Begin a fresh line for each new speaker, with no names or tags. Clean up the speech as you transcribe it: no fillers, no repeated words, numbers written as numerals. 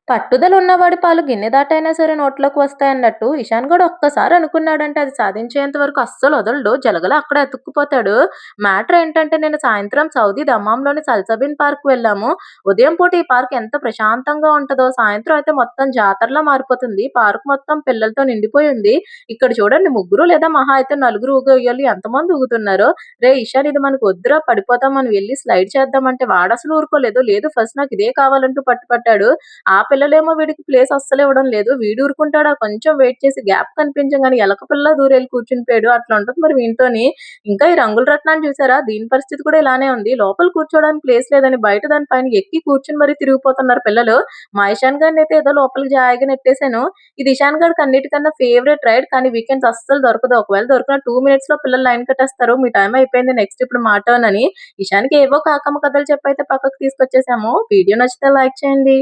పట్టుదల ఉన్నవాడి పాలు గిన్నె దాటైనా సరే నోట్లోకి వస్తాయన్నట్టు ఇషాన్ గడు ఒక్కసారి అనుకున్నాడంటే అది సాధించేంత వరకు అస్సలు వదలడు. జలగల అక్కడే అతుక్కుపోతాడు. మ్యాటర్ ఏంటంటే నిన్న సాయంత్రం సౌదీ దమ్మాంలోని సల్సబిన్ పార్క్ వెళ్ళాము. ఉదయం పూట ఈ పార్క్ ఎంత ప్రశాంతంగా ఉంటదో సాయంత్రం అయితే మొత్తం జాతరలా మారిపోతుంది. పార్క్ మొత్తం పిల్లలతో నిండిపోయి ఉంది. ఇక్కడ చూడండి ముగ్గురు లేదా మహా అయితే నలుగురు ఊగేయాలి ఎంతమంది ఊగుతున్నారో. రే ఇషాన్ ఇది మనకు వద్దురా పడిపోతాం మనం వెళ్ళి స్లైడ్ చేద్దామంటే వాడసలు ఊరుకోలేదు. లేదు ఫస్ట్ నాకు ఇదే కావాలంటూ పట్టుపట్టాడు. ఆ పిల్లలేమో వీడికి ప్లేస్ అస్సలు ఇవ్వడం లేదు. వీడు ఊరుకుంటాడా కొంచెం వెయిట్ చేసి గ్యాప్ కనిపించంగానే ఎలక పిల్ల దూరెళ్ళి కూర్చునిపోయాడు. అట్లా ఉంటది మరి వీనితోని. ఇంకా ఈ రంగుల రత్నాన్ని చూసారా? దీని పరిస్థితి కూడా ఇలానే ఉంది. లోపల కూర్చోవడానికి ప్లేస్ లేదని బయట దాని పైన ఎక్కి కూర్చుని మరీ తిరిగిపోతున్నారు పిల్లలు. మా ఇషాన్ గాడిని అయితే ఏదో లోపలికి జాయిగా నెట్టేసాను. ఇది ఇషాన్ గాడికి అన్నిటికన్నా ఫేవరెట్ రైడ్. కానీ వీకెండ్స్ అస్సలు దొరకదు. ఒకవేళ దొరికిన 2 మినిట్స్ లో పిల్లలు లైన్ కట్టేస్తారు. మీ టైం అయిపోయింది నెక్స్ట్ ఇప్పుడు మా టర్న్ అని. ఇషాన్‌కి ఏవో కాకమ్మ కథలు చెప్పైతే పక్కకు తీసుకొచ్చేసాము. వీడియో నచ్చితే లైక్ చేయండి.